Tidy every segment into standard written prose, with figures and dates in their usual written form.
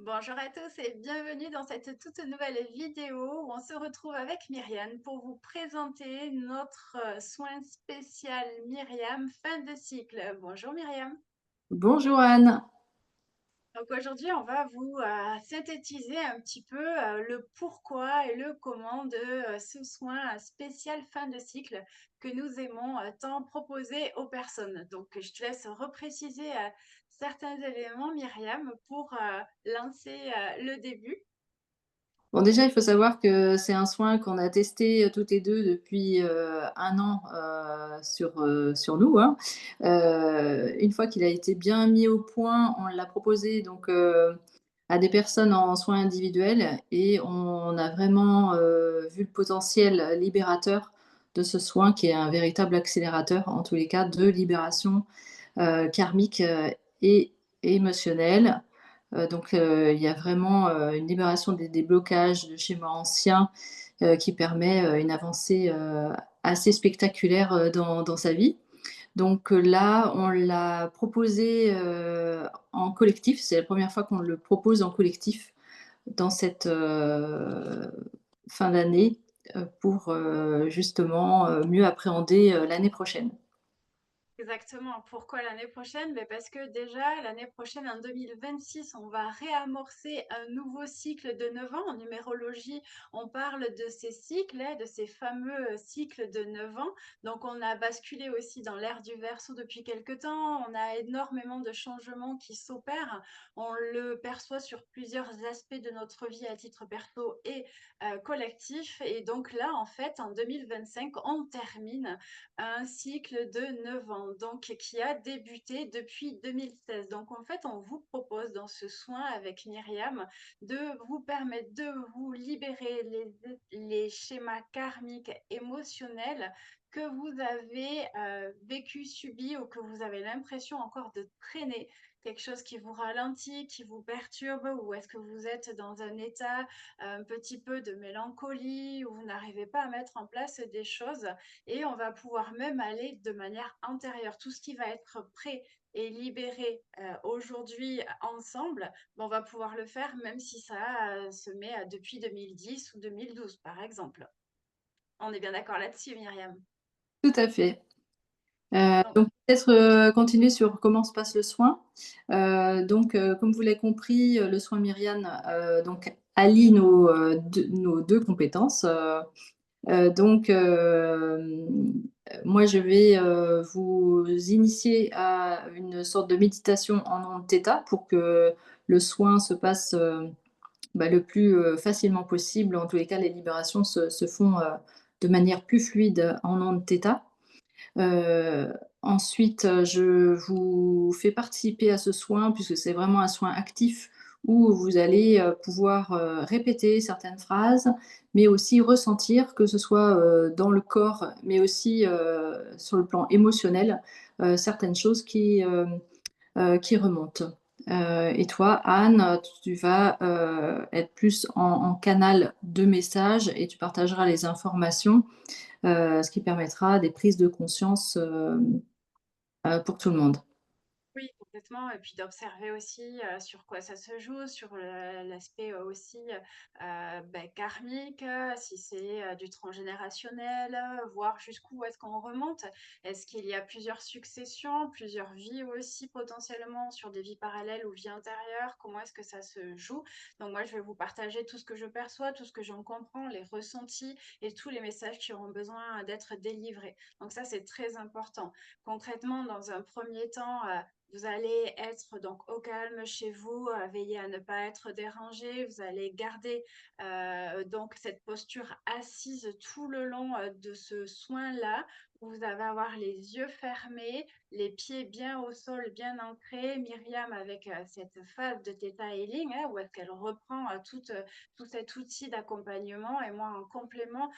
Bonjour à tous et bienvenue dans cette toute nouvelle vidéo où on se retrouve avec Myriam pour vous présenter notre soin spécial Myriam fin de cycle. Bonjour Myriam. Bonjour Anne. Donc aujourd'hui, on va vous synthétiser un petit peu le pourquoi et le comment de ce soin spécial fin de cycle que nous aimons tant proposer aux personnes. Donc je te laisse repréciser certains éléments, Myriam, pour lancer le début. Bon, déjà, il faut savoir que c'est un soin qu'on a testé toutes les deux depuis un an sur nous, hein. Une fois qu'il a été bien mis au point, on l'a proposé donc à des personnes en soins individuels et on a vraiment vu le potentiel libérateur de ce soin qui est un véritable accélérateur, en tous les cas, de libération karmique et émotionnelle. Il y a vraiment une libération des blocages de schémas anciens qui permet une avancée assez spectaculaire dans sa vie. Là, on l'a proposé en collectif. C'est la première fois qu'on le propose en collectif dans cette fin d'année pour justement mieux appréhender l'année prochaine. Exactement. Pourquoi l'année prochaine? Ben parce que déjà, l'année prochaine, en 2026, on va réamorcer un nouveau cycle de 9 ans. En numérologie, on parle de ces cycles, hein, de ces fameux cycles de 9 ans. Donc, on a basculé aussi dans l'ère du Verseau depuis quelque temps. On a énormément de changements qui s'opèrent. On le perçoit sur plusieurs aspects de notre vie à titre perso et collectif. Et donc là, en fait, en 2025, on termine un cycle de 9 ans, donc qui a débuté depuis 2016. Donc en fait, on vous propose dans ce soin avec Myriam de vous permettre de vous libérer les schémas karmiques émotionnels que vous avez vécu, subi ou que vous avez l'impression encore de traîner, quelque chose qui vous ralentit, qui vous perturbe, ou est-ce que vous êtes dans un état un petit peu de mélancolie, où vous n'arrivez pas à mettre en place des choses et on va pouvoir même aller de manière antérieure. Tout ce qui va être prêt et libéré aujourd'hui ensemble, on va pouvoir le faire même si ça se met depuis 2010 ou 2012, par exemple. On est bien d'accord là-dessus, Myriam. Tout à fait. Donc, Donc peut-être continuer sur comment se passe le soin. Comme vous l'avez compris, le soin Myriam donc allie nos deux compétences. Moi, je vais vous initier à une sorte de méditation en ondes θ pour que le soin se passe le plus facilement possible. En tous les cas, les libérations se font de manière plus fluide en ondes θ. Ensuite, je vous fais participer à ce soin puisque c'est vraiment un soin actif où vous allez pouvoir répéter certaines phrases, mais aussi ressentir, que ce soit dans le corps, mais aussi sur le plan émotionnel, certaines choses qui remontent. Et toi, Anne, tu vas être plus en canal de messages et tu partageras les informations, ce qui permettra des prises de conscience pour tout le monde. oui, complètement. Et puis d'observer aussi sur quoi ça se joue, sur l'aspect aussi karmique, si c'est du transgénérationnel, voir jusqu'où est-ce qu'on remonte. Est-ce qu'il y a plusieurs successions, plusieurs vies aussi potentiellement sur des vies parallèles ou vies antérieures? Comment est-ce que ça se joue? Donc moi, je vais vous partager tout ce que je perçois, tout ce que j'en comprends, les ressentis et tous les messages qui auront besoin d'être délivrés. Donc ça, c'est très important. Concrètement, dans un premier temps, vous allez être donc au calme chez vous, veiller à ne pas être dérangé. Vous allez garder donc cette posture assise tout le long de ce soin-là, où vous allez avoir les yeux fermés, les pieds bien au sol, bien ancrés. Myriam avec cette phase de Theta Healing, hein, où est-ce qu'elle reprend tout cet outil d'accompagnement et moi en complément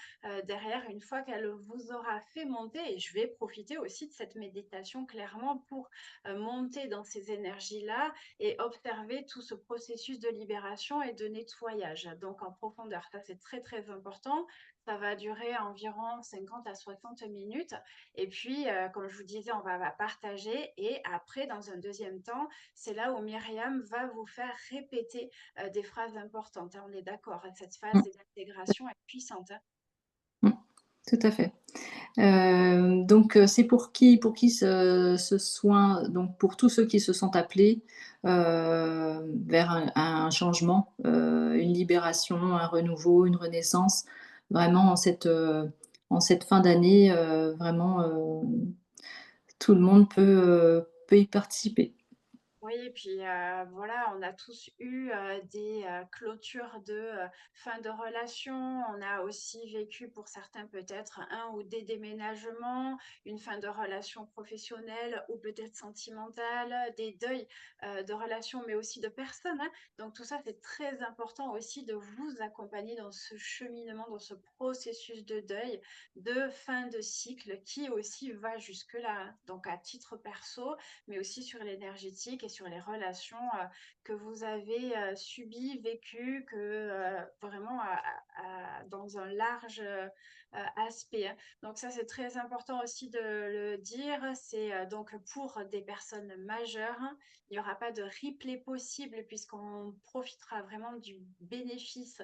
derrière, une fois qu'elle vous aura fait monter, et je vais profiter aussi de cette méditation clairement pour monter dans ces énergies-là et observer tout ce processus de libération et de nettoyage, donc en profondeur. Ça, c'est très, très important. Ça va durer environ 50 à 60 minutes et puis, comme je vous disais, on va partager et après dans un deuxième temps, c'est là où Myriam va vous faire répéter, des phrases importantes, hein, on est d'accord, hein, cette phase Mmh, d'intégration est puissante, hein. mmh, tout à fait. Donc c'est pour qui ce soin, donc pour tous ceux qui se sentent appelés, vers un changement, une libération, un renouveau, une renaissance, vraiment en cette fin d'année, vraiment, tout le monde peut y participer. Oui, et puis, voilà, on a tous eu, des, clôtures de, fin de relation. On a aussi vécu pour certains peut-être un ou des déménagements, une fin de relation professionnelle ou peut-être sentimentale, des deuils, de relations, mais aussi de personnes, hein. Donc tout ça, c'est très important aussi de vous accompagner dans ce cheminement, dans ce processus de deuil, de fin de cycle qui aussi va jusque-là, hein. Donc à titre perso, mais aussi sur l'énergétique et sur les relations que vous avez subies, vécues, que vraiment dans un large aspect, hein. Donc ça, c'est très important aussi de le dire. C'est donc pour des personnes majeures, hein, il n'y aura pas de replay possible puisqu'on profitera vraiment du bénéfice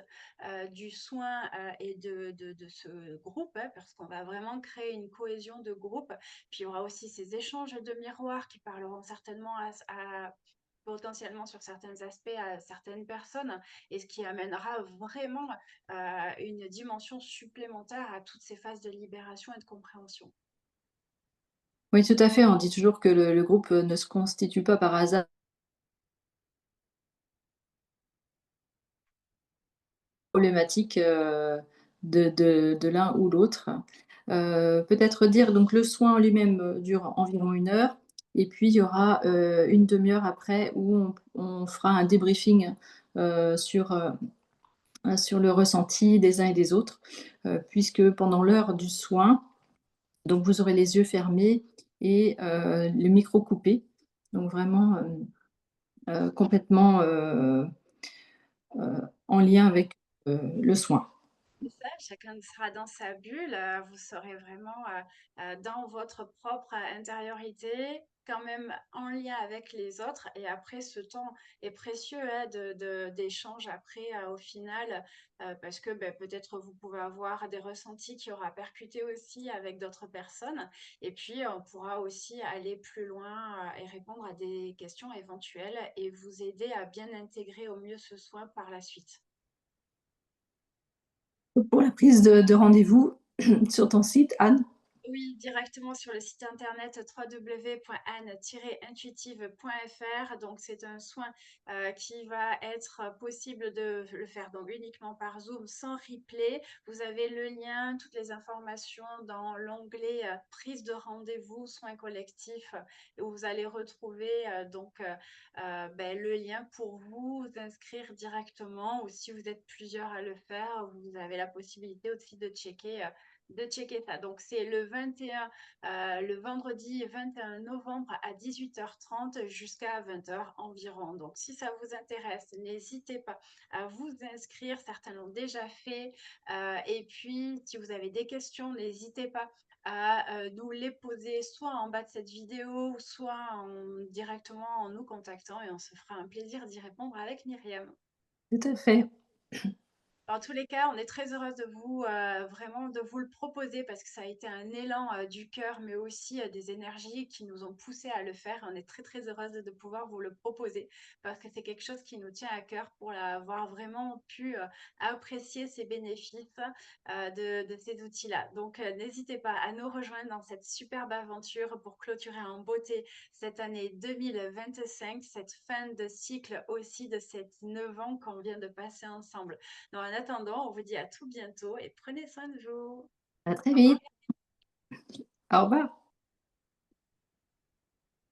du soin et de ce groupe, hein, parce qu'on va vraiment créer une cohésion de groupe. Puis il y aura aussi ces échanges de miroirs qui parleront certainement potentiellement sur certains aspects à certaines personnes et ce qui amènera vraiment une dimension supplémentaire à toutes ces phases de libération et de compréhension. Oui, tout à fait, on dit toujours que le groupe, ne se constitue pas par hasard. Problématique, de l'un ou l'autre. Peut-être dire donc le soin en lui-même, dure environ 1 heure et puis il y aura, 1/2 heure après où on fera un débriefing, sur le ressenti des uns et des autres, puisque pendant l'heure du soin, donc vous aurez les yeux fermés et le micro coupé. Donc vraiment, complètement, en lien avec, le soin. C'est ça, chacun sera dans sa bulle, vous serez vraiment, dans votre propre intériorité, quand même en lien avec les autres et après ce temps est précieux, hein, d'échange après, au final, parce que, beh, peut-être vous pouvez avoir des ressentis qui aura percuté aussi avec d'autres personnes et puis on pourra aussi aller plus loin, et répondre à des questions éventuelles et vous aider à bien intégrer au mieux ce soin par la suite. Pour la prise de rendez-vous sur ton site, Anne? Oui, directement sur le site internet www.anne-intuitive.fr. Donc, c'est un soin qui va être possible de le faire donc uniquement par Zoom sans replay. Vous avez le lien, toutes les informations dans l'onglet prise de rendez-vous, soins collectifs, où vous allez retrouver ben, le lien pour vous inscrire directement ou si vous êtes plusieurs à le faire, vous avez la possibilité aussi de checker ça. Donc, c'est le 21, le vendredi 21 novembre à 18h30 jusqu'à 20h environ. Donc, si ça vous intéresse, n'hésitez pas à vous inscrire. Certains l'ont déjà fait. Et puis, si vous avez des questions, n'hésitez pas à nous les poser soit en bas de cette vidéo, soit directement en nous contactant et on se fera un plaisir d'y répondre avec Myriam. Tout à fait. Dans tous les cas, on est très heureuse de vous vraiment de vous le proposer parce que ça a été un élan du cœur, mais aussi des énergies qui nous ont poussé à le faire. On est très très heureuse de pouvoir vous le proposer parce que c'est quelque chose qui nous tient à cœur pour avoir vraiment pu apprécier ces bénéfices de ces outils-là. Donc n'hésitez pas à nous rejoindre dans cette superbe aventure pour clôturer en beauté cette année 2025, cette fin de cycle aussi de ces 9 ans qu'on vient de passer ensemble. Donc, en attendant, on vous dit à tout bientôt et prenez soin de vous. À très Au revoir. vite. Au revoir.